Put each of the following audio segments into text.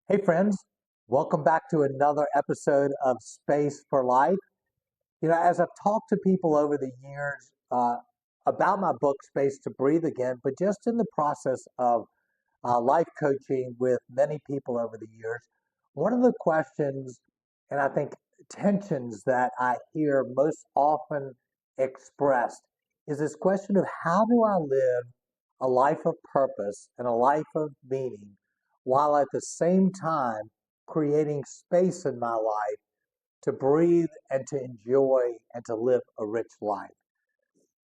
Hey, friends, welcome back to another episode of Space for Life. As I've talked to people over the years about my book, Space to Breathe Again, but just in the process of life coaching with many people over the years, one of the questions and I think tensions that I hear most often expressed is this question of how do I live a life of purpose and a life of meaning while at the same time creating space in my life to breathe and to enjoy and to live a rich life.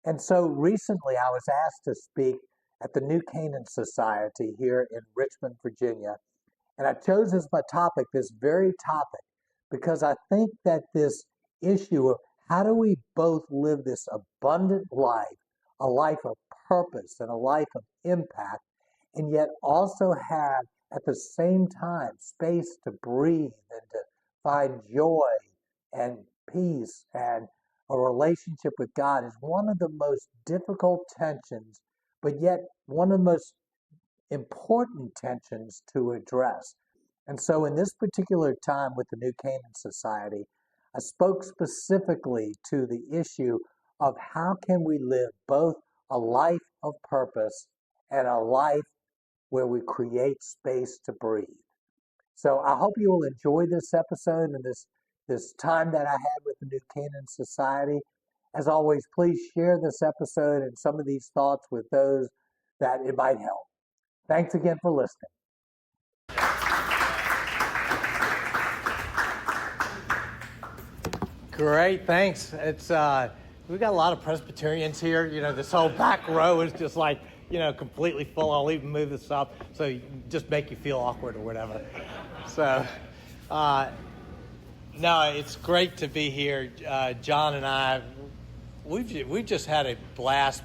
And so recently I was asked to speak at the new Canaan Society here in Richmond, Virginia. And I chose as my topic this very topic because I think that this issue of how do we both live this abundant life, a life of purpose and a life of impact, and yet also have at the same time space to breathe and to find joy and peace and a relationship with God is one of the most difficult tensions, but yet one of the most important tensions to address. And so, in this particular time with the New Canaan Society, I spoke specifically to the issue of how can we live both a life of purpose and a life where we create space to breathe. So I hope you will enjoy this episode and this time that I had with the New Canaan Society. As always, please share this episode and some of these thoughts with those that it might help. Thanks again for listening. Great, thanks. It's we got a lot of Presbyterians here. This whole back row is just like, completely full. I'll even move this up so just make you feel awkward or whatever. So, no, it's great to be here. John and I, we've just had a blast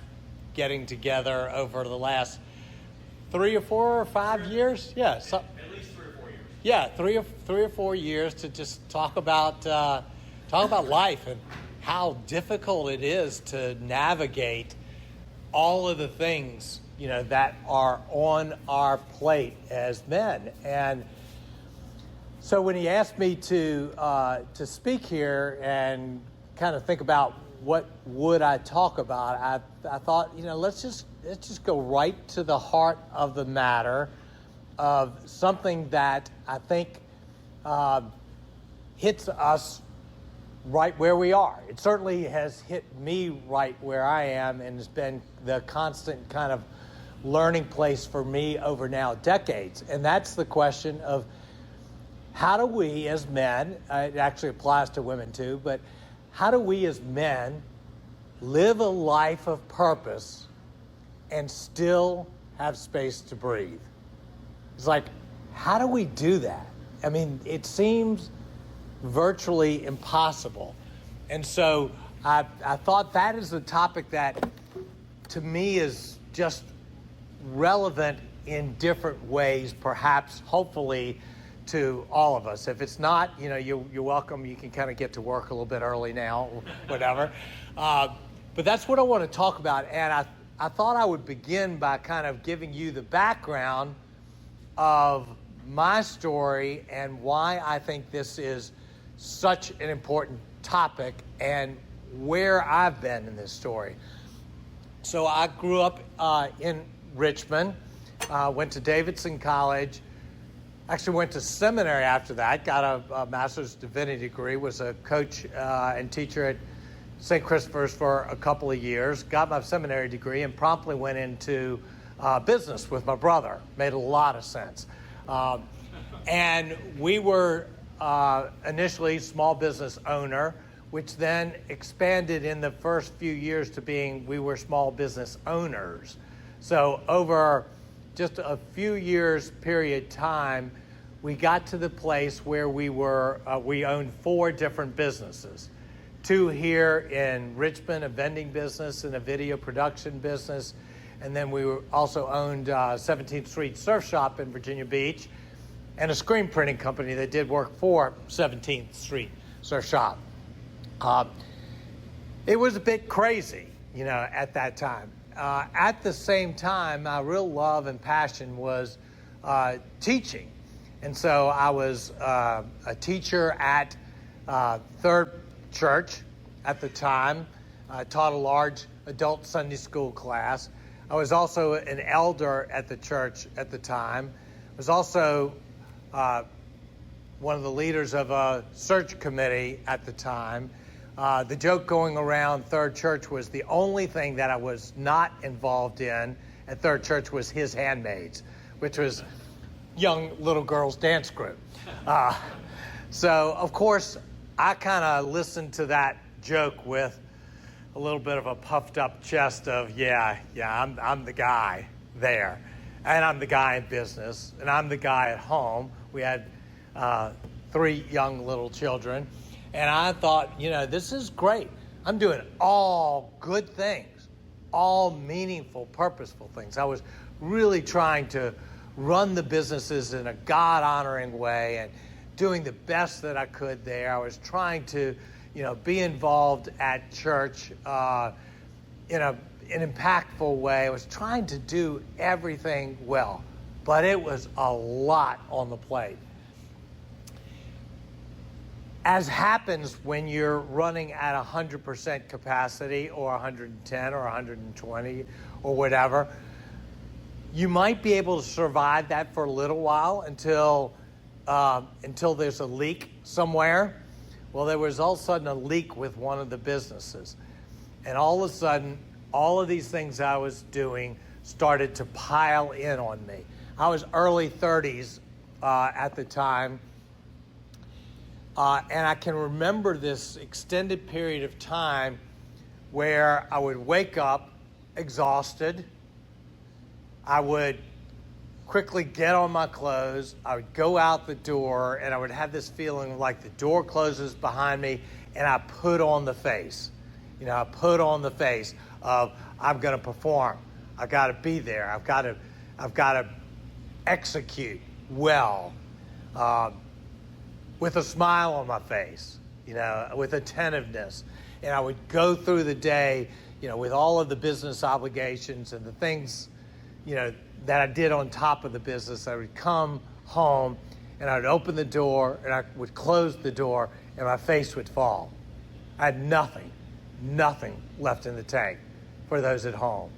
getting together over the last 3 or 4 or 5 years. Yeah, at least 3 or 4 years. Yeah, three or 4 years to just talk about life and how difficult it is to navigate all of the things that are on our plate as men. And so when he asked me to speak here and kind of think about what would I talk about, I thought let's just go right to the heart of the matter of something that I think hits us right where we are. It certainly has hit me right where I am and has been the constant kind of learning place for me over now decades. And that's the question of how do we as men, it actually applies to women too, but how do we as men live a life of purpose and still have space to breathe? It's like, how do we do that? I mean, it seems virtually impossible. And so I thought that is a topic that to me is just relevant in different ways, perhaps, hopefully, to all of us. If it's not, you're welcome. You can kind of get to work a little bit early now, whatever. But that's what I want to talk about. And I thought I would begin by kind of giving you the background of my story and why I think this is such an important topic and where I've been in this story. So I grew up in Richmond, went to Davidson College, actually went to seminary after that, got a master's divinity degree, was a coach and teacher at St. Christopher's for a couple of years, got my seminary degree, and promptly went into business with my brother. Made a lot of sense. And we were initially small business owner, which then expanded in the first few years to being we were small business owners. So over just a few years period time, we got to the place where we owned 4 different businesses. 2 here in Richmond, a vending business and a video production business. And then we also owned 17th Street Surf Shop in Virginia Beach and a screen printing company that did work for 17th Street Surf Shop. It was a bit crazy, at that time. At the same time, my real love and passion was teaching. And so I was a teacher at Third Church at the time. I taught a large adult Sunday school class. I was also an elder at the church at the time. I was also one of the leaders of a search committee at the time. The joke going around Third Church was the only thing that I was not involved in at Third Church was his handmaids, which was young little girls' dance group. So, of course, I kind of listened to that joke with a little bit of a puffed up chest of, I'm the guy there. And I'm the guy in business, and I'm the guy at home. We had 3 young little children. And I thought, this is great. I'm doing all good things, all meaningful, purposeful things. I was really trying to run the businesses in a God-honoring way and doing the best that I could there. I was trying to, be involved at church in an impactful way. I was trying to do everything well, but it was a lot on the plate. As happens when you're running at 100% capacity or 110 or 120 or whatever, you might be able to survive that for a little while until there's a leak somewhere. Well, there was all of a sudden a leak with one of the businesses. And all of a sudden, all of these things I was doing started to pile in on me. I was early 30s at the time. And I can remember this extended period of time where I would wake up exhausted. I would quickly get on my clothes. I would go out the door, and I would have this feeling like the door closes behind me, and I put on the face. I put on the face of I'm going to perform. I've got to be there. I've got to execute well. With a smile on my face, with attentiveness. And I would go through the day, with all of the business obligations and the things, that I did on top of the business. I would come home and I would open the door and I would close the door and my face would fall. I had nothing left in the tank for those at home.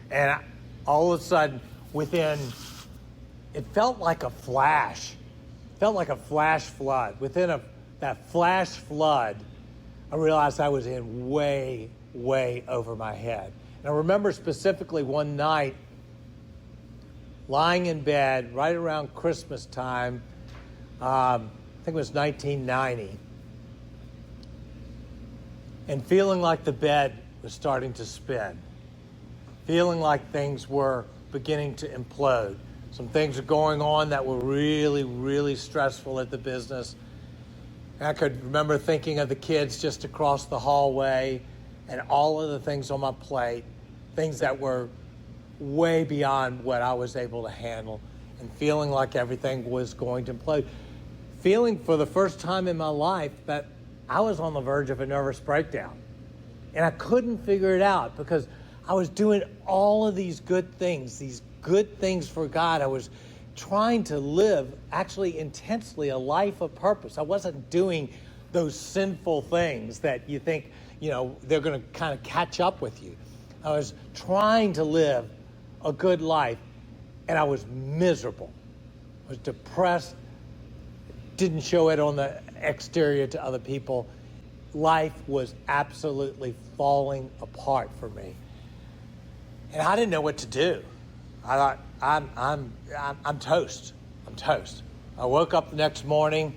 And all of a sudden, it felt like a flash. Felt like a flash flood. Within that flash flood, I realized I was in way, way over my head. And I remember specifically one night, lying in bed right around Christmas time, I think it was 1990, and feeling like the bed was starting to spin, feeling like things were beginning to implode. Some things are going on that were really, really stressful at the business. And I could remember thinking of the kids just across the hallway and all of the things on my plate, things that were way beyond what I was able to handle, and feeling like everything was going to implode. Feeling for the first time in my life that I was on the verge of a nervous breakdown. And I couldn't figure it out because I was doing all of these good things for God. I was trying to live actually intensely a life of purpose. I wasn't doing those sinful things that you think, they're going to kind of catch up with you. I was trying to live a good life, and I was miserable. I was depressed, didn't show it on the exterior to other people. Life was absolutely falling apart for me. And I didn't know what to do. I thought, I'm toast. I'm toast. I woke up the next morning.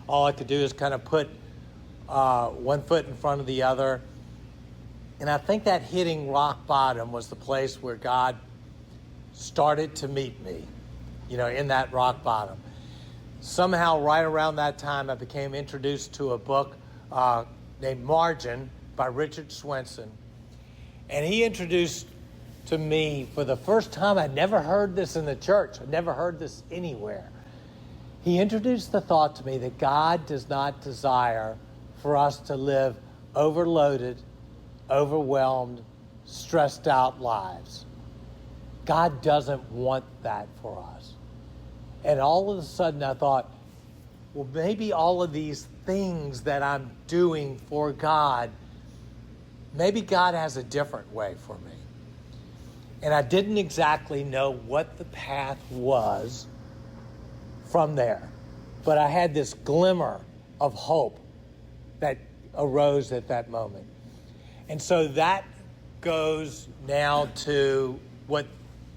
All I could do is kind of put one foot in front of the other. And I think that hitting rock bottom was the place where God started to meet me, in that rock bottom. Somehow, right around that time, I became introduced to a book named Margin by Richard Swenson. And he introduced to me, for the first time, I'd never heard this in the church. I'd never heard this anywhere. He introduced the thought to me that God does not desire for us to live overloaded, overwhelmed, stressed out lives. God doesn't want that for us. And all of a sudden I thought, well, maybe all of these things that I'm doing for God, maybe God has a different way for me. And I didn't exactly know what the path was from there. But I had this glimmer of hope that arose at that moment. And so that goes now to what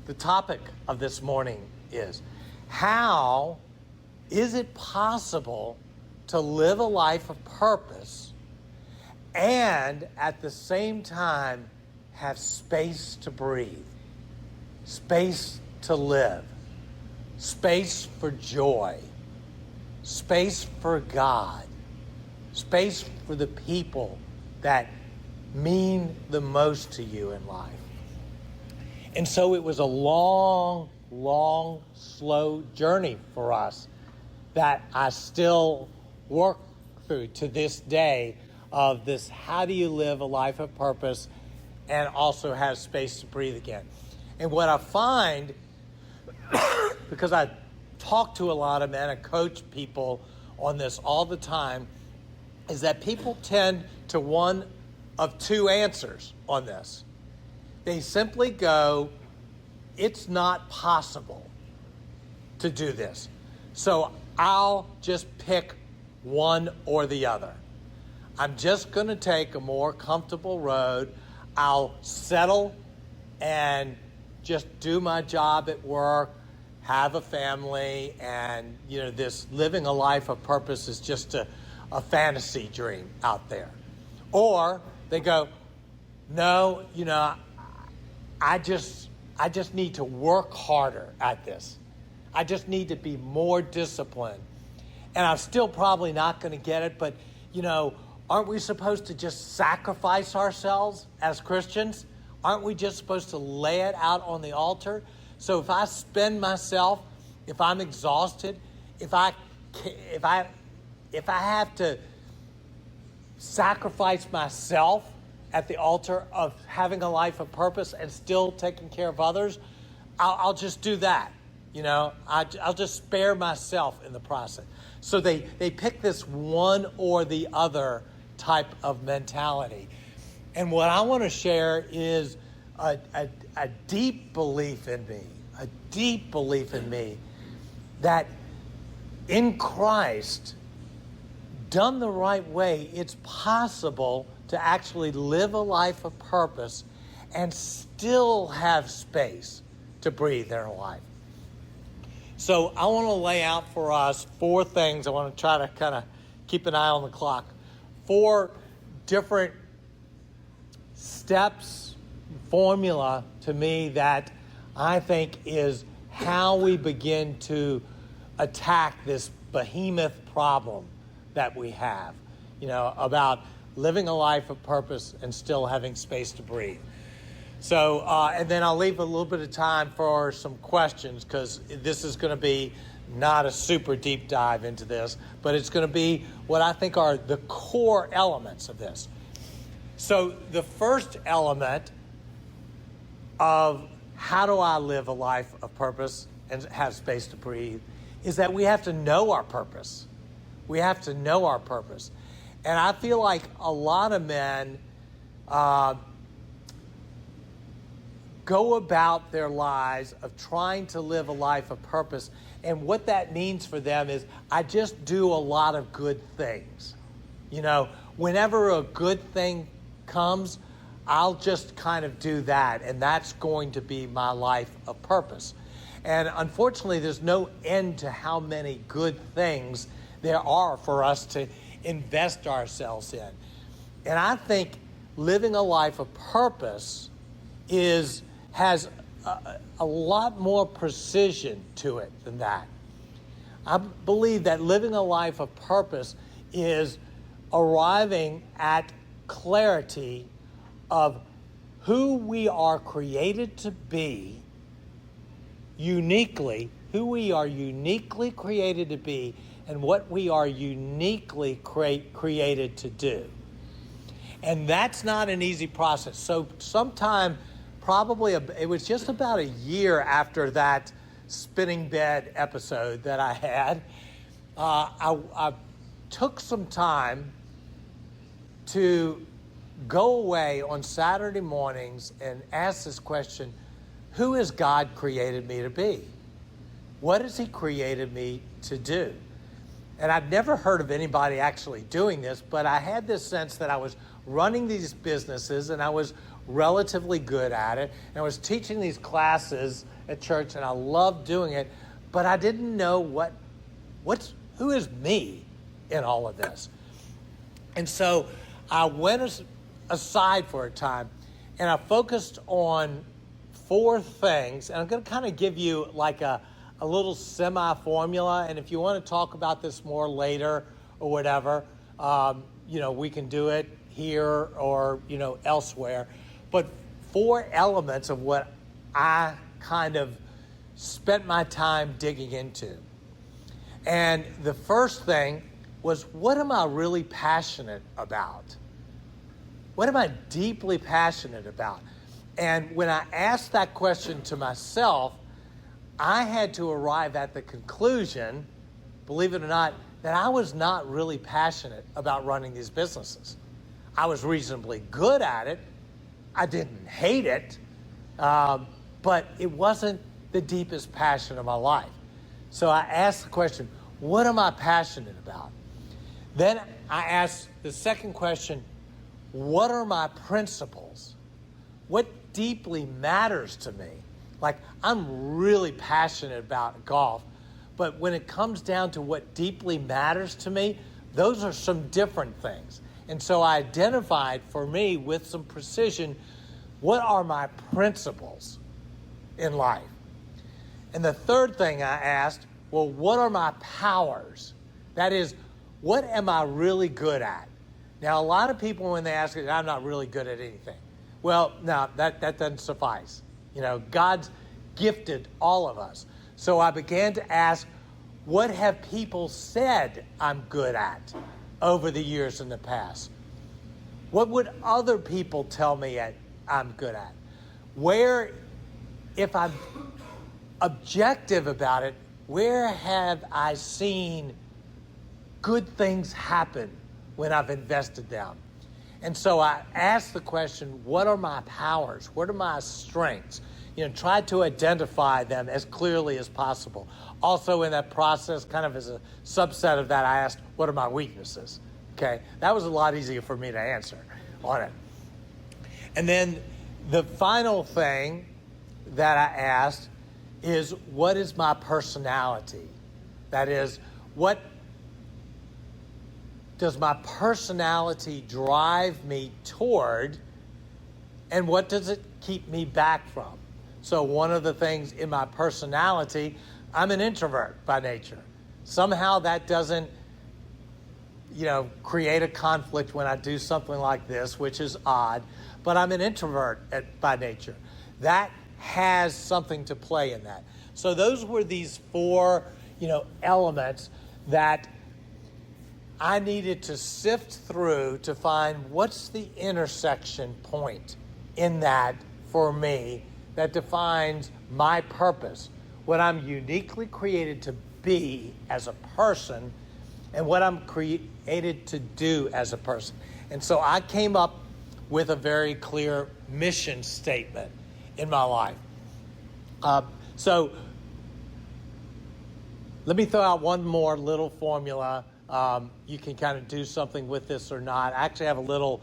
the topic of this morning is. How is it possible to live a life of purpose and at the same time have space to breathe, space to live, space for joy, space for God, space for the people that mean the most to you in life? And so it was a long, slow journey for us that I still work through to this day of this, how do you live a life of purpose and also have space to breathe again? And what I find, because I talk to a lot of men and coach people on this all the time, is that people tend to one of two answers on this. They simply go, it's not possible to do this, so I'll just pick one or the other. I'm just going to take a more comfortable road. I'll settle and just do my job at work, have a family, and this living a life of purpose is just a fantasy dream out there. Or they go, no, I just need to work harder at this. I just need to be more disciplined. And I'm still probably not going to get it, but, aren't we supposed to just sacrifice ourselves as Christians? Aren't we just supposed to lay it out on the altar? So if I spend myself, if I'm exhausted, if I have to sacrifice myself at the altar of having a life of purpose and still taking care of others, I'll just do that. I'll just spare myself in the process. So they pick this one or the other type of mentality. And what I want to share is a deep belief in me, that in Christ, done the right way, it's possible to actually live a life of purpose and still have space to breathe in our life. So I want to lay out for us 4 things. I want to try to kind of keep an eye on the clock. 4 different steps, formula to me that I think is how we begin to attack this behemoth problem that we have, about living a life of purpose and still having space to breathe. So, and then I'll leave a little bit of time for some questions, because this is going to be not a super deep dive into this, but it's going to be what I think are the core elements of this. So the first element of how do I live a life of purpose and have space to breathe is that we have to know our purpose. We have to know our purpose. And I feel like a lot of men go about their lives of trying to live a life of purpose, and what that means for them is, I just do a lot of good things. Whenever a good thing comes, I'll just kind of do that, and that's going to be my life of purpose. And unfortunately, there's no end to how many good things there are for us to invest ourselves in. And I think living a life of purpose has a lot more precision to it than that. I believe that living a life of purpose is arriving at clarity of who we are created to be uniquely, who we are uniquely created to be, and what we are uniquely created to do. And that's not an easy process. So sometime, probably, it was just about a year after that spinning bed episode that I had, I took some time to go away on Saturday mornings and ask this question: who has God created me to be? What has He created me to do? And I'd never heard of anybody actually doing this, but I had this sense that I was running these businesses and I was relatively good at it. And I was teaching these classes at church and I loved doing it, but I didn't know who is me in all of this. And so I went aside for a time and I focused on 4 things. And I'm going to kind of give you like a little semi-formula. And if you want to talk about this more later or whatever, we can do it here or, elsewhere. But 4 elements of what I kind of spent my time digging into. And the first thing was, what am I really passionate about? What am I deeply passionate about? And when I asked that question to myself, I had to arrive at the conclusion, believe it or not, that I was not really passionate about running these businesses. I was reasonably good at it. I didn't hate it, but it wasn't the deepest passion of my life. So I asked the question, what am I passionate about? Then I asked the second question, what are my principles? What deeply matters to me? Like, I'm really passionate about golf, but when it comes down to what deeply matters to me, those are some different things. And so I identified for me with some precision, what are my principles in life? And the third thing I asked, well, what are my powers? That is, what am I really good at? Now, a lot of people, when they ask it, I'm not really good at anything. Well, no, that doesn't suffice. God's gifted all of us. So I began to ask, what have people said I'm good at over the years in the past? What would other people tell me I'm good at? Where, if I'm objective about it, where have I seen good things happen when I've invested them? And so I asked the question, what are my powers? What are my strengths? Tried to identify them as clearly as possible. Also in that process, kind of as a subset of that, I asked, what are my weaknesses? Okay, that was a lot easier for me to answer on it. And then the final thing that I asked is, what is my personality? That is, what does my personality drive me toward, and what does it keep me back from? So one of the things in my personality, I'm an introvert by nature. Somehow that doesn't, create a conflict when I do something like this, which is odd, but I'm an introvert by nature. That has something to play in that. So those were these 4, elements that I needed to sift through to find what's the intersection point in that for me that defines my purpose, what I'm uniquely created to be as a person, and what I'm created to do as a person. And so I came up with a very clear mission statement in my life. So let me throw out one more little formula. You can kind of do something with this or not. I actually have a little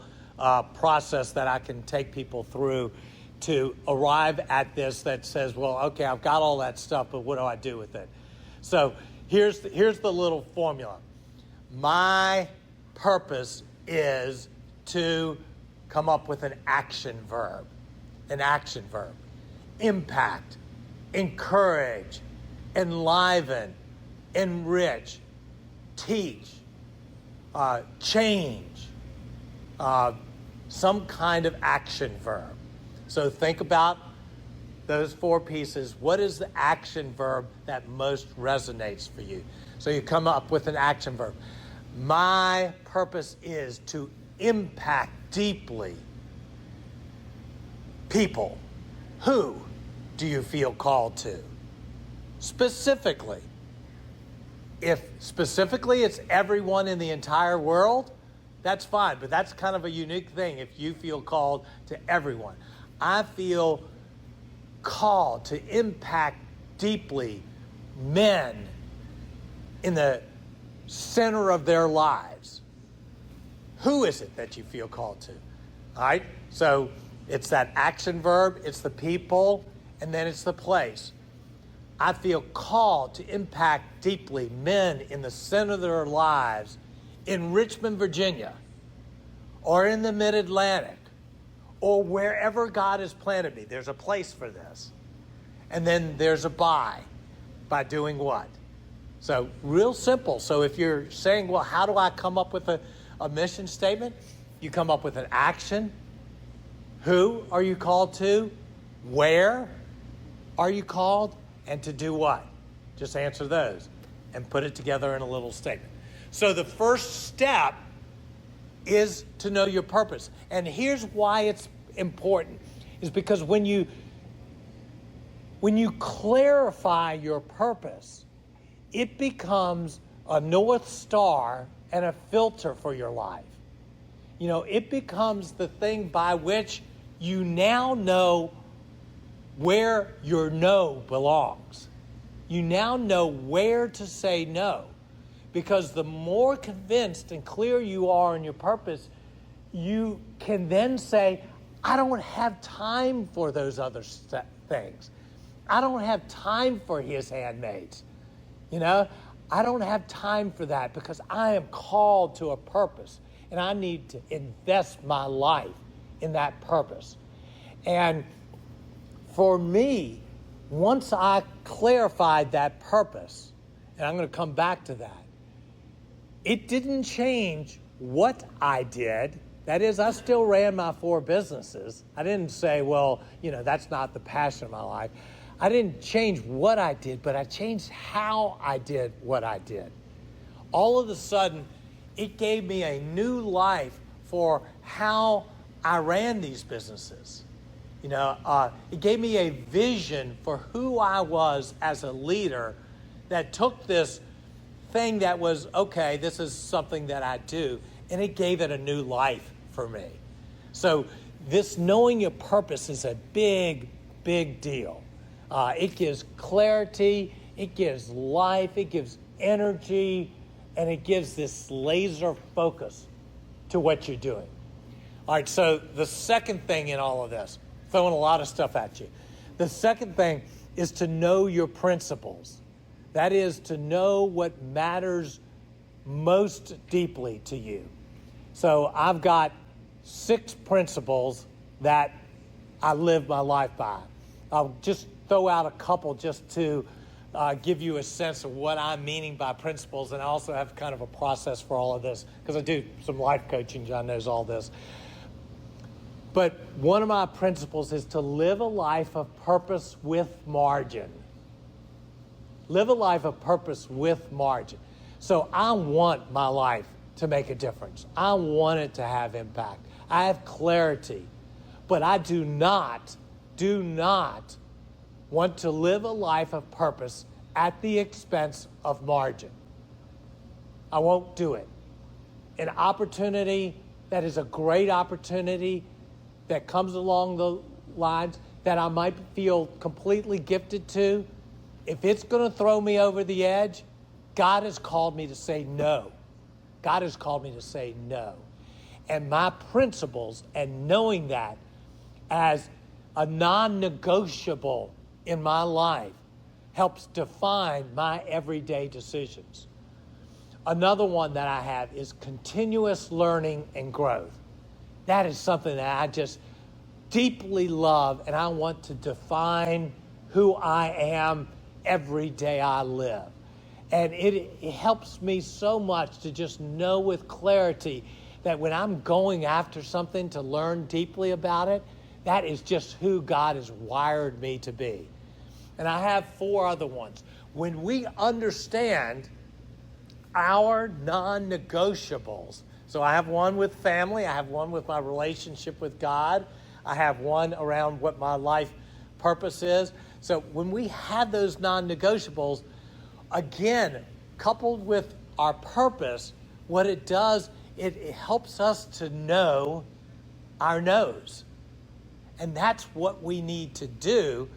process that I can take people through to arrive at this that says, well, okay, I've got all that stuff, but what do I do with it? So here's the little formula. My purpose is to come up with an action verb. Impact, encourage, enliven, enrich, teach, change, some kind of action verb. So think about those 4 pieces. What is the action verb that most resonates for you? So you come up with an action verb. My purpose is to impact deeply people. Who do you feel called to? specifically. If specifically it's everyone in the entire world, that's fine, but that's kind of a unique thing if you feel called to everyone. I feel called to impact deeply men in the center of their lives. Who is it that you feel called to? All right, so it's that action verb, it's the people, and then it's the place. I feel called to impact deeply men in the center of their lives in Richmond, Virginia, or in the Mid-Atlantic, or wherever God has planted me. There's a place for this. And then there's a by doing what? So real simple. So if you're saying, well, how do I come up with a mission statement? You come up with an action. Who are you called to? Where are you called? And to do what? Just answer those and put it together in a little statement. So the first step is to know your purpose. And here's why it's important, is because when you clarify your purpose, it becomes a North Star and a filter for your life. You know, it becomes the thing by which you now know where your no belongs. You now know where to say no. Because the more convinced and clear you are in your purpose, you can then say, I don't have time for those other things. I don't have time for his handmaids. You know, I don't have time for that because I am called to a purpose and I need to invest my life in that purpose. And for me, once I clarified that purpose, and I'm going to come back to that, it didn't change what I did. That is, I still ran my 4 businesses. I didn't say, well, you know, that's not the passion of my life. I didn't change what I did, but I changed how I did what I did. All of a sudden, it gave me a new life for how I ran these businesses. You know, it gave me a vision for who I was as a leader that took this thing that was, okay, this is something that I do, and it gave it a new life for me. So this knowing your purpose is a big, big deal. It gives clarity, it gives life, it gives energy, and it gives this laser focus to what you're doing. All right, so the second thing in all of this, throwing a lot of stuff at you. The second thing is to know your principles. That is to know what matters most deeply to you. So I've got 6 principles that I live my life by. I'll just throw out a couple just to give you a sense of what I'm meaning by principles, and I also have kind of a process for all of this because I do some life coaching. John knows all this. But one of my principles is to live a life of purpose with margin. Live a life of purpose with margin. So I want my life to make a difference. I want it to have impact. I have clarity. But I do not want to live a life of purpose at the expense of margin. I won't do it. An opportunity that is a great opportunity that comes along the lines that I might feel completely gifted to, if it's going to throw me over the edge, God has called me to say no. God has called me to say no. And my principles and knowing that as a non-negotiable in my life helps define my everyday decisions. Another one that I have is continuous learning and growth. That is something that I just deeply love, and I want to define who I am every day I live. And it helps me so much to just know with clarity that when I'm going after something to learn deeply about it, that is just who God has wired me to be. And I have 4 other ones. When we understand our non-negotiables, so I have one with family, I have one with my relationship with God, I have one around what my life purpose is. So when we have those non-negotiables, again, coupled with our purpose, what it does, it helps us to know our no's. And that's what we need to do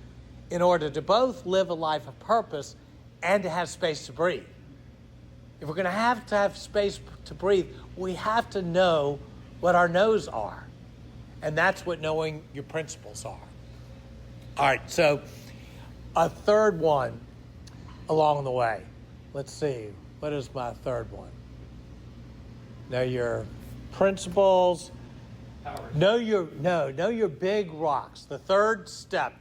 in order to both live a life of purpose and to have space to breathe. If we're going to have space to breathe, we have to know what our no's are. And that's what knowing your principles are. All right, so a third one along the way. Let's see, what is my third one? Know your principles. Know your big rocks. The third step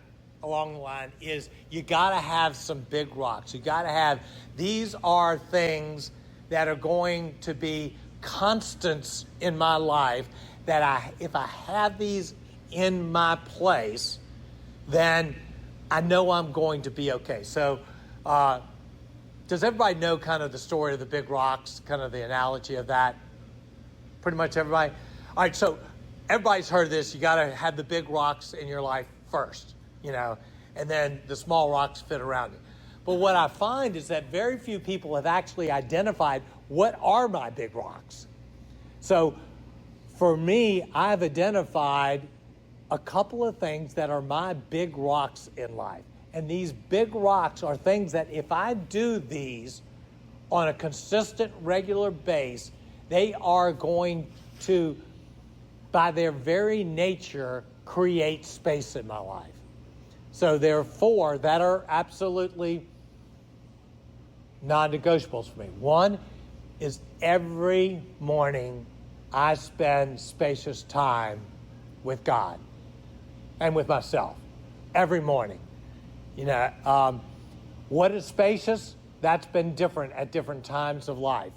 along the line is you got to have some big rocks. You got to have, these are things that are going to be constants in my life that if I have these in my place, then I know I'm going to be okay. So does everybody know kind of the story of the big rocks, kind of the analogy of that? Pretty much everybody? All right, so everybody's heard this. You got to have the big rocks in your life first, and then the small rocks fit around it. But what I find is that very few people have actually identified what are my big rocks. So for me, I've identified a couple of things that are my big rocks in life. And these big rocks are things that if I do these on a consistent, regular base, they are going to, by their very nature, create space in my life. So there are four that are absolutely non-negotiables for me. One is every morning I spend spacious time with God and with myself. Every morning. What is spacious? That's been different at different times of life.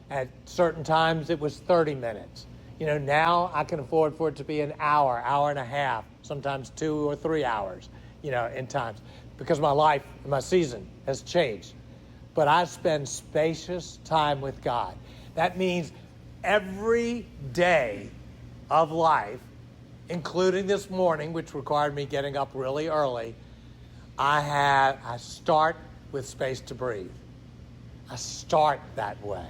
At certain times it was 30 minutes. Now I can afford for it to be an hour, hour and a half, sometimes 2 or 3 hours, in times, because my life, my season has changed. But I spend spacious time with God. That means every day of life, including this morning, which required me getting up really early, I start with space to breathe. I start that way.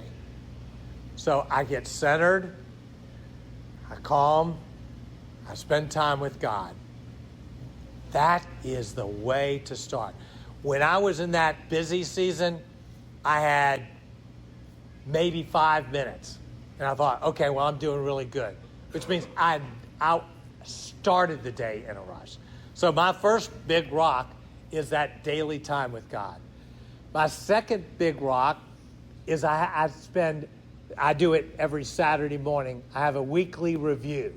So I get centered, I calm, I spend time with God. That is the way to start. When I was in that busy season, I had maybe 5 minutes. And I thought, okay, well, I'm doing really good. Which means I started the day in a rush. So my first big rock is that daily time with God. My second big rock is I do it every Saturday morning. I have a weekly review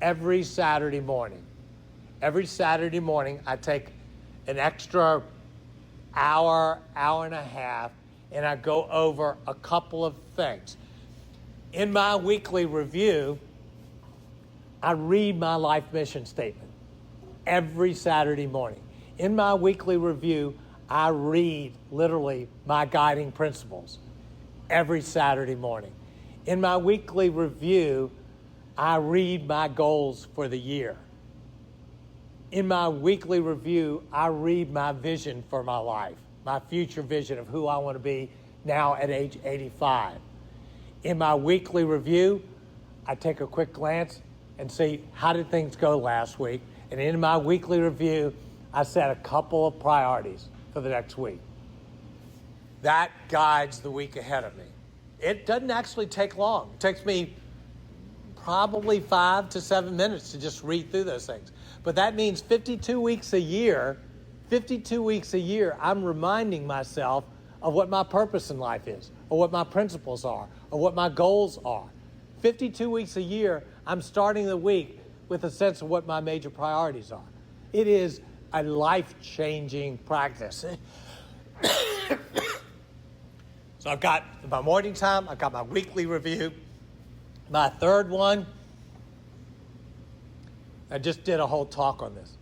every Saturday morning. Every Saturday morning, I take an extra hour, hour and a half, and I go over a couple of things. In my weekly review, I read my life mission statement every Saturday morning. In my weekly review, I read literally my guiding principles every Saturday morning. In my weekly review, I read my goals for the year. In my weekly review, I read my vision for my life, my future vision of who I want to be now at age 85. In my weekly review, I take a quick glance and see how did things go last week. And in my weekly review, I set a couple of priorities for the next week. That guides the week ahead of me. It doesn't actually take long. It takes me probably 5 to 7 minutes to just read through those things. But that means 52 weeks a year, I'm reminding myself of what my purpose in life is, or what my principles are, or what my goals are. 52 weeks a year, I'm starting the week with a sense of what my major priorities are. It is a life-changing practice. So I've got my morning time, I've got my weekly review. My third one, I just did a whole talk on this,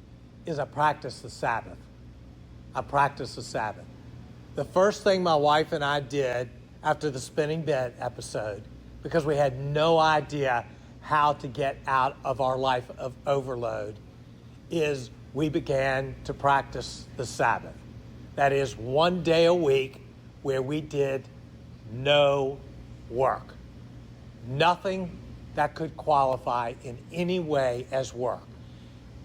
is I practice the Sabbath. I practice the Sabbath. The first thing my wife and I did after the spinning bed episode, because we had no idea how to get out of our life of overload, is we began to practice the Sabbath. That is, one day a week where we did no work. Nothing that could qualify in any way as work.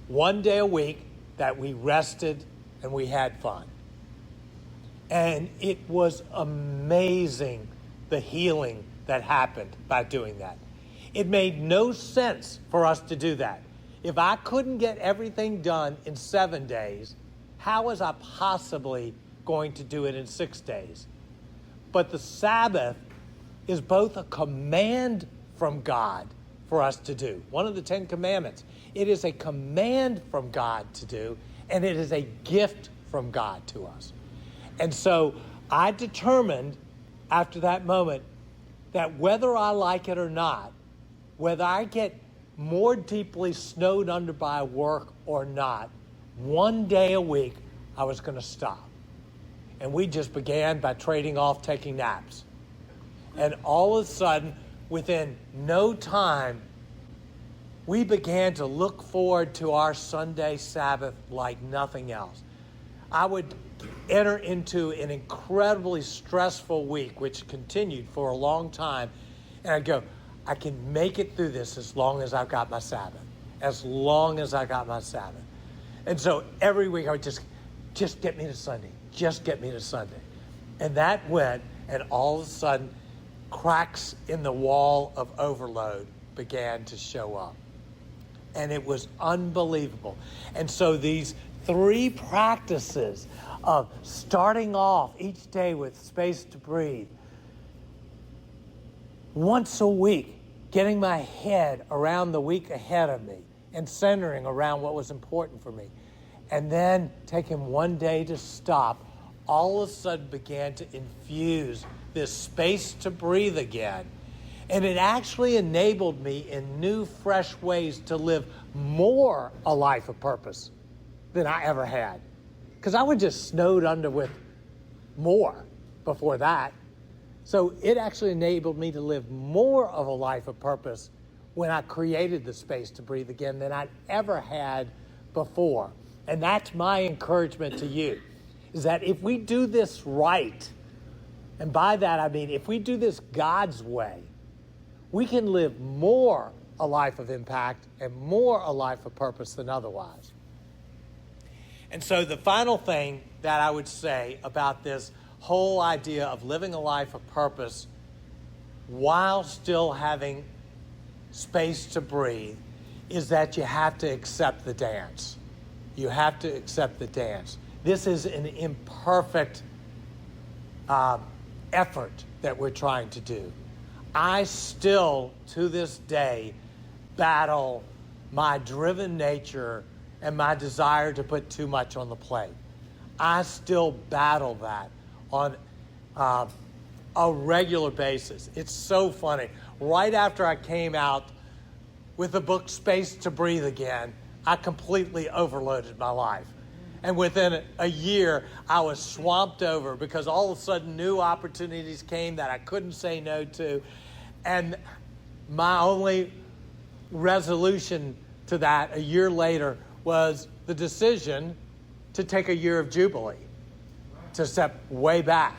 One day a week that we rested and we had fun. And it was amazing the healing that happened by doing that. It made no sense for us to do that. If I couldn't get everything done in 7 days, how was I possibly going to do it in 6 days? But the Sabbath is both a command from God for us to do. One of the 10 commandments. It is a command from God to do, and it is a gift from God to us. And so I determined after that moment that whether I like it or not, whether I get more deeply snowed under by work or not, one day a week I was going to stop. And we just began by trading off taking naps. And all of a sudden, within no time, we began to look forward to our Sunday Sabbath like nothing else. I would enter into an incredibly stressful week, which continued for a long time, and I'd go, I can make it through this as long as I've got my Sabbath, as long as I got my Sabbath. And so every week I would just get me to Sunday, just get me to Sunday. And that went, and all of a sudden, cracks in the wall of overload began to show up. And it was unbelievable. And so these 3 practices of starting off each day with space to breathe, once a week, getting my head around the week ahead of me and centering around what was important for me, and then taking one day to stop, all of a sudden began to infuse this space to breathe again. And it actually enabled me in new, fresh ways to live more a life of purpose than I ever had. Because I was just snowed under with more before that. So it actually enabled me to live more of a life of purpose when I created the space to breathe again than I'd ever had before. And that's my encouragement to you, is that if we do this right, and by that I mean if we do this God's way, we can live more a life of impact and more a life of purpose than otherwise. And so the final thing that I would say about this whole idea of living a life of purpose while still having space to breathe is that you have to accept the dance. You have to accept the dance. This is an imperfect effort that we're trying to do. I still, to this day, battle my driven nature and my desire to put too much on the plate. I still battle that on a regular basis. It's so funny. Right after I came out with the book Space to Breathe Again, I completely overloaded my life. And within a year, I was swamped over because all of a sudden new opportunities came that I couldn't say no to. And my only resolution to that a year later was the decision to take a year of Jubilee, to step way back.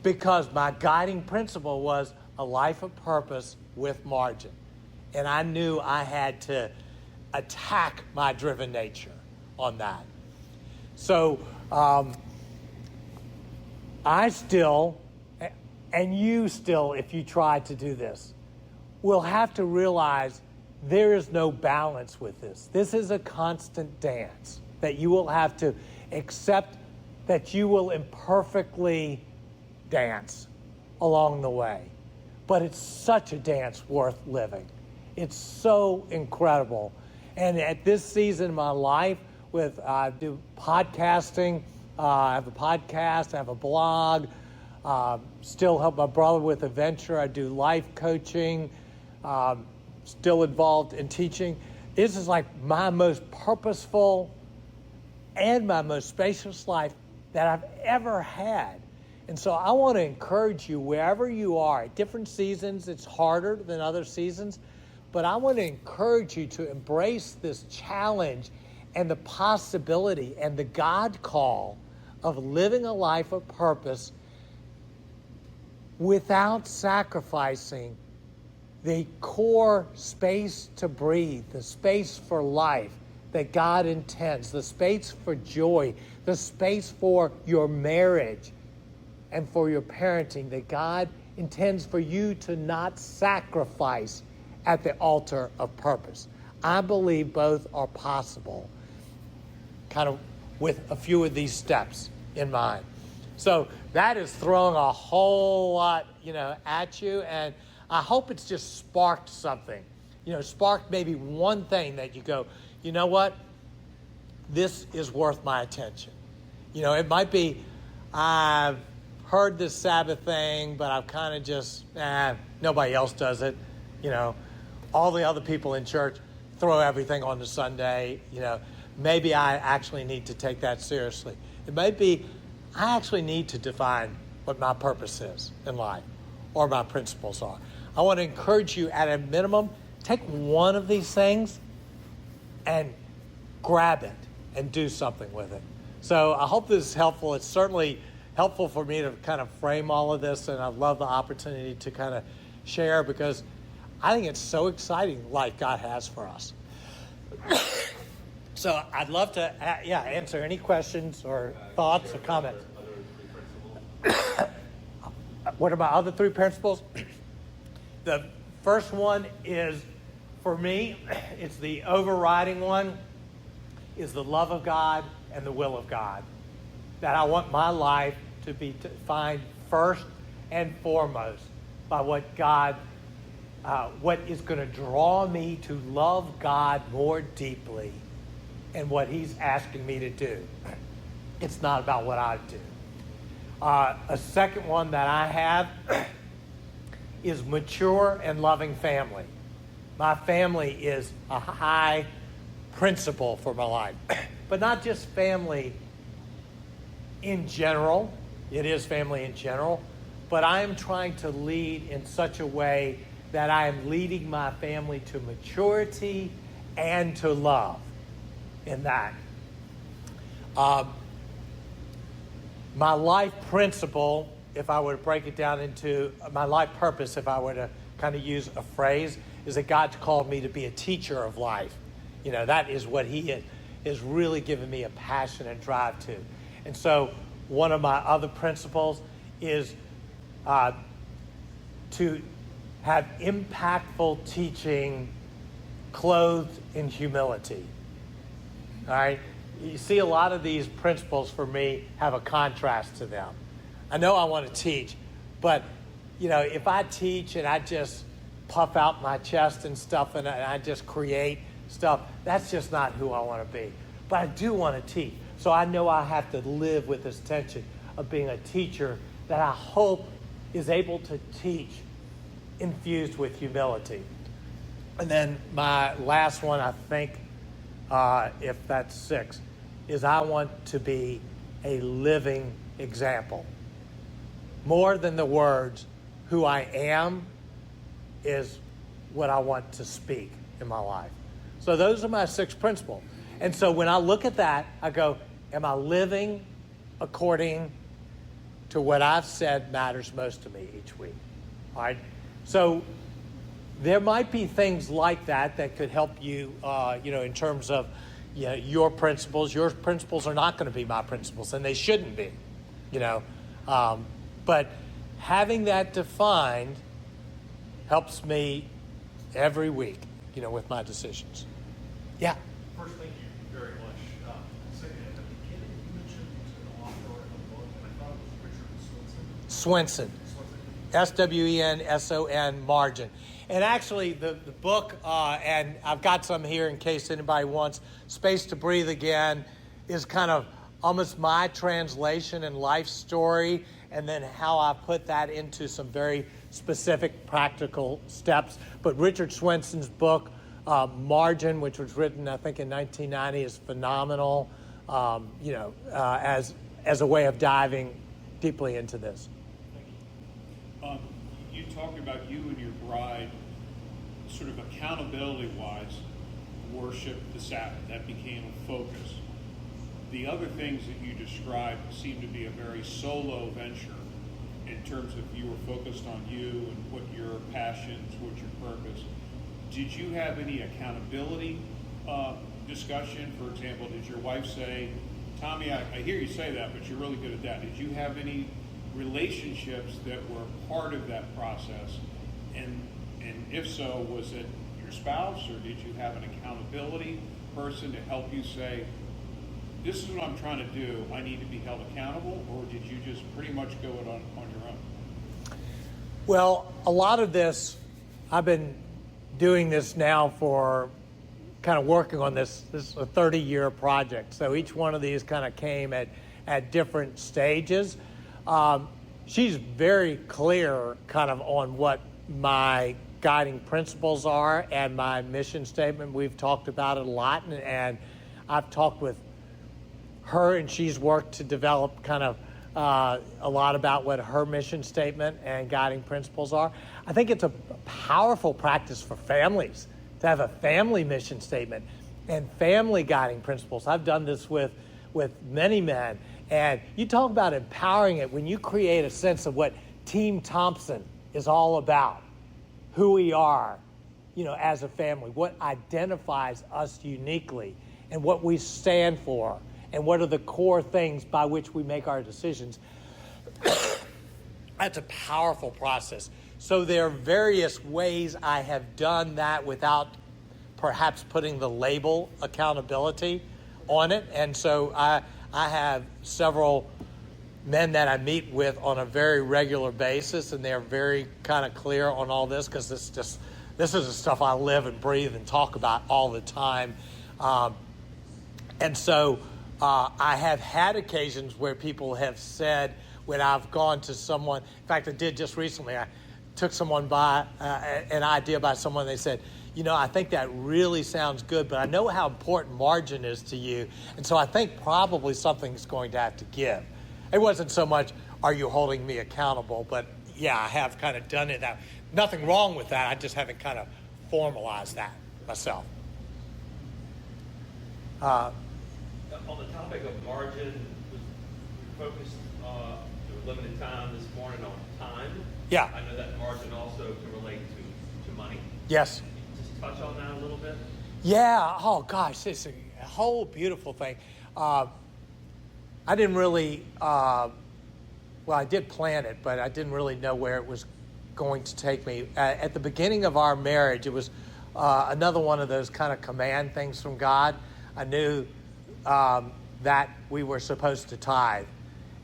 Because my guiding principle was a life of purpose with margin. And I knew I had to attack my driven nature on that. So I still, and you still, if you try to do this, will have to realize there is no balance with this. This is a constant dance that you will have to accept that you will imperfectly dance along the way. But it's such a dance worth living. It's so incredible. And at this season of my life, I do podcasting, I have a podcast, I have a blog, still help my brother with a venture, I do life coaching, still involved in teaching. This is like my most purposeful and my most spacious life that I've ever had. And so I want to encourage you wherever you are. At different seasons, it's harder than other seasons, but I want to encourage you to embrace this challenge and the possibility and the God call of living a life of purpose without sacrificing the core space to breathe, the space for life that God intends, the space for joy, the space for your marriage and for your parenting that God intends for you to not sacrifice at the altar of purpose. I believe both are possible, kind of with a few of these steps in mind. So that is throwing a whole lot, at you, and I hope it's just sparked something. Sparked maybe one thing that you go, you know what? This is worth my attention. It might be, I've heard this Sabbath thing, but I've kind of just, nobody else does it. All the other people in church throw everything on the Sunday. Maybe I actually need to take that seriously. It may be, I actually need to define what my purpose is in life or my principles are. I want to encourage you at a minimum, take one of these things and grab it and do something with it. So I hope this is helpful. It's certainly helpful for me to kind of frame all of this, and I love the opportunity to kind of share because I think it's so exciting life God has for us. So I'd love to answer any questions or thoughts or comments. What are my other three principles? The first one is, for me, it's the overriding one, is the love of God and the will of God. That I want my life to be defined first and foremost by what God, what is going to draw me to love God more deeply and what He's asking me to do. It's not about what I do. A second one that I have is mature and loving family. My family is a high principle for my life, but not just family in general. It is family in general, but I am trying to lead in such a way that I am leading my family to maturity and to love in that. My life principle, if I were to break it down into my life purpose, if I were to kind of use a phrase, is that God's called me to be a teacher of life. That is what He is really giving me a passion and drive to. And so one of my other principles is to have impactful teaching clothed in humility. All right? You see, a lot of these principles for me have a contrast to them. I know I want to teach, but, if I teach and I just puff out my chest and stuff and I just create stuff, that's just not who I want to be. But I do want to teach. So I know I have to live with this tension of being a teacher that I hope is able to teach infused with humility. And then my last one, I think, if that's 6, is I want to be a living example. More than the words, who I am is what I want to speak in my life. So those are my 6 principles. And so when I look at that, I go, am I living according to what I've said matters most to me each week? All right. So there might be things like that could help you, in terms of your principles. Your principles are not going to be my principles, and they shouldn't be, But having that defined helps me every week, with my decisions. Yeah. First, thank you very much. Second, at the beginning, you mentioned an author of a book, and I thought it was Richard Swenson. Swenson, margin. And actually, the book, and I've got some here in case anybody wants, Space to Breathe Again, is kind of almost my translation and life story, and then how I put that into some very specific practical steps. But Richard Swenson's book, Margin, which was written, I think, in 1990, is phenomenal, as a way of diving deeply into this. You talked about you and your bride, sort of accountability-wise, worship the Sabbath. That became a focus. The other things that you described seem to be a very solo venture in terms of you were focused on you and what your passions, what your purpose. Did you have any accountability discussion? For example, did your wife say, Tommy, I hear you say that, but you're really good at that. Did you have any relationships that were part of that process? And if so, was it your spouse, or did you have an accountability person to help you say, this is what I'm trying to do, I need to be held accountable, or did you just pretty much go it on your own? Well, a lot of this, I've been doing this now for kind of working on this. This is a 30-year project. So each one of these kind of came at different stages. She's very clear kind of on what my guiding principles are and my mission statement. We've talked about it a lot, and I've talked with her, and she's worked to develop kind of a lot about what her mission statement and guiding principles are. I think it's a powerful practice for families to have a family mission statement and family guiding principles. I've done this with many men, and you talk about empowering it when you create a sense of what Team Thompson is all about, who we are, as a family, what identifies us uniquely, and what we stand for, and what are the core things by which we make our decisions. That's a powerful process. So there are various ways I have done that without perhaps putting the label accountability on it. And so I have several men that I meet with on a very regular basis, and they're very kind of clear on all this, because this is the stuff I live and breathe and talk about all the time. And so I have had occasions where people have said, when I've gone to someone, in fact, I did just recently, I took someone by an idea by someone, they said, I think that really sounds good, but I know how important margin is to you, and so I think probably something's going to have to give. It wasn't so much, are you holding me accountable, but yeah, I have kind of done it. Nothing wrong with that, I just haven't kind of formalized that myself. On the topic of margin, we focused limited time this morning on time. Yeah. I know that margin also can relate to money. Yes. Just touch on that a little bit. Yeah. Oh gosh, it's a whole beautiful thing. I didn't really. Well, I did plan it, but I didn't really know where it was going to take me. At the beginning of our marriage, it was another one of those kind of command things from God. I knew that we were supposed to tithe,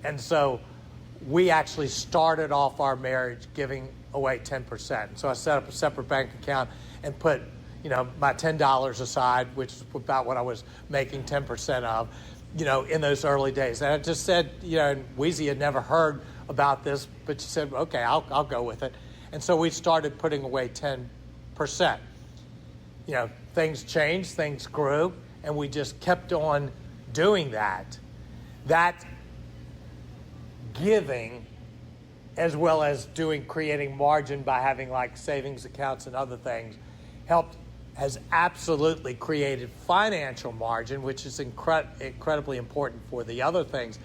and so we actually started off our marriage giving away 10%. So I set up a separate bank account and put, my $10 aside, which is about what I was making 10% of, in those early days. And I just said, and Weezy had never heard about this, but she said, okay, I'll go with it. And so we started putting away 10%. Things changed, things grew, and we just kept on doing that. That giving, as well as creating margin by having like savings accounts and other things, has absolutely created financial margin, which is incredibly important for the other things.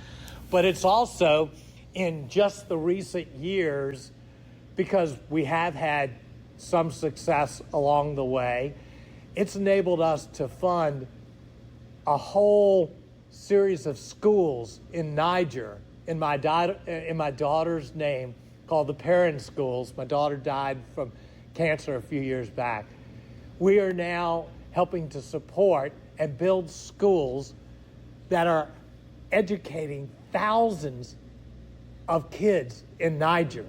But it's also, in just the recent years, because we have had some success along the way, it's enabled us to fund a whole series of schools in Niger in my daughter's name, called the Parent Schools. My daughter died from cancer a few years back. We are now helping to support and build schools that are educating thousands of kids in Niger,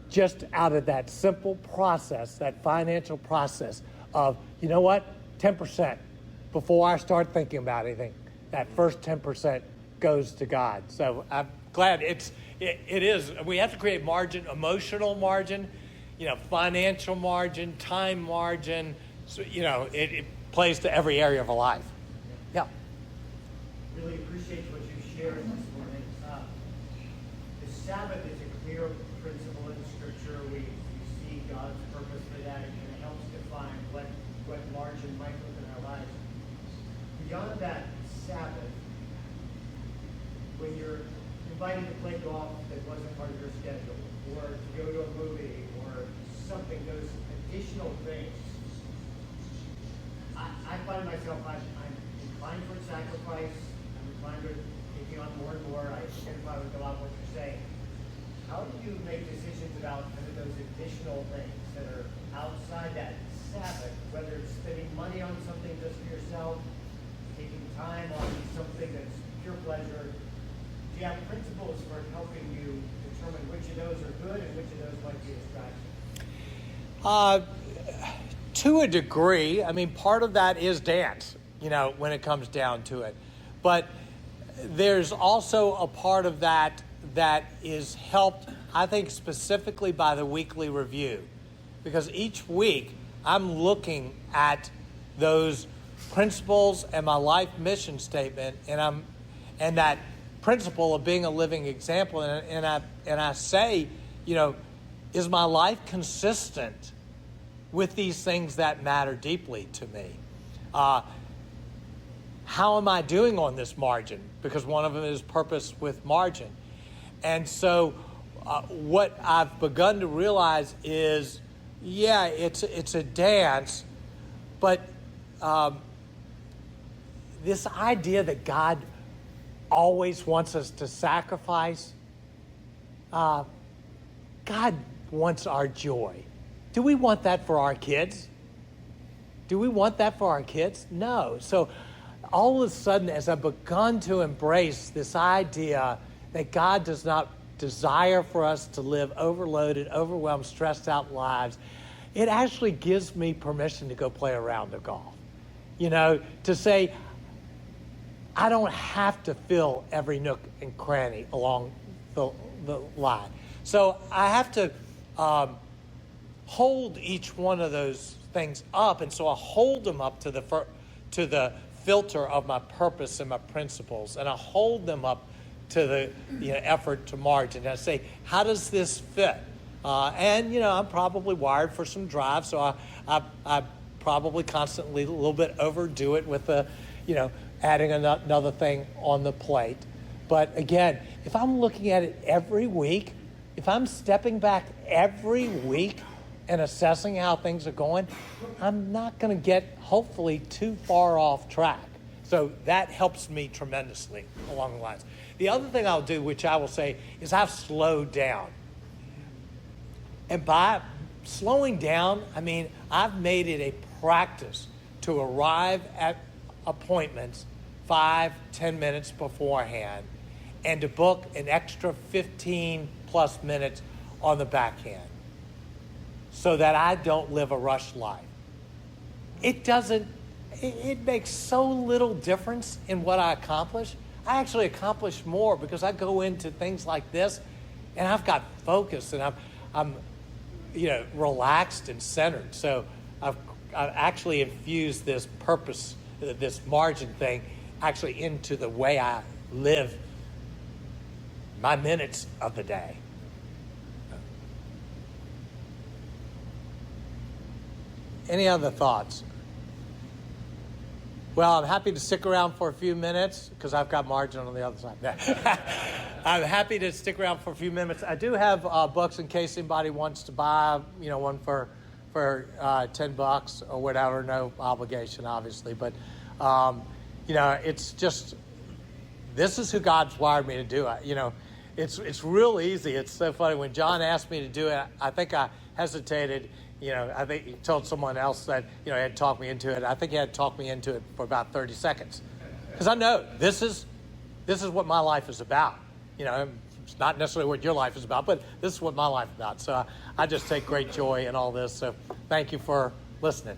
just out of that simple process, that financial process of, 10%. Before I start thinking about anything, that first 10% goes to God. So I'm glad it is. We have to create margin, emotional margin, financial margin, time margin. So, it plays to every area of our life. Yeah. Really appreciate what you shared this morning. The Sabbath is a clear principle in Scripture. We see God's purpose for that. It kind of helps define what margin might look our lives. Beyond that Sabbath, when you're invited to play golf that wasn't part of your schedule, or to go to a movie, or something, those additional things, I find myself, I'm inclined for sacrifice, I'm inclined to taking on more and more. I identify with a lot of what you're saying. How do you make decisions about kind of those additional things that are outside that Sabbath, whether it's spending money on something just for yourself, taking time on something that's pure pleasure? Do you have principles for helping you determine which of those are good and which of those might be distractions? To a degree. I mean, part of that is dance, when it comes down to it. But there's also a part of that is helped, I think, specifically by the weekly review. Because each week I'm looking at those principles and my life mission statement, and that principle of being a living example, and I say, is my life consistent with these things that matter deeply to me? How am I doing on this margin? Because one of them is purpose with margin. And so what I've begun to realize is, it's a dance, but this idea that God always wants us to sacrifice, God wants our joy. Do we want that for our kids? Do we want that for our kids? No. So all of a sudden, as I've begun to embrace this idea that God does not desire for us to live overloaded, overwhelmed, stressed out lives, it actually gives me permission to go play a round of golf. To say, I don't have to fill every nook and cranny along the line. So I have to hold each one of those things up, and so I hold them up to the filter of my purpose and my principles, and I hold them up to the effort to margin. And I say, how does this fit? And I'm probably wired for some drive, so I probably constantly a little bit overdo it with adding another thing on the plate. But again, if I'm looking at it every week, if I'm stepping back every week and assessing how things are going, I'm not going to get, hopefully, too far off track. So that helps me tremendously along the lines. The other thing I'll do, which I will say, is I've slowed down. And by slowing down, I mean I've made it a practice to arrive at appointments 5-10 minutes beforehand and to book an extra 15 plus minutes on the backhand so that I don't live a rush life. It makes so little difference in what I accomplish. I actually accomplish more because I go into things like this and I've got focus and I'm relaxed and centered. So I've actually infused this purpose, this margin thing, actually into the way I live my minutes of the day. Any other thoughts? Well, I'm happy to stick around for a few minutes because I've got margin on the other side. I'm happy to stick around for a few minutes. I do have books in case anybody wants to buy, one for $10 or whatever. No obligation, obviously, but it's just this is who God's wired me to do it. It's real easy. It's so funny when John asked me to do it. I think I hesitated. I think he told someone else that, he had talked me into it. I think he had talked me into it for about 30 seconds. Because I know this is what my life is about. It's not necessarily what your life is about, but this is what my life is about. So I just take great joy in all this. So thank you for listening.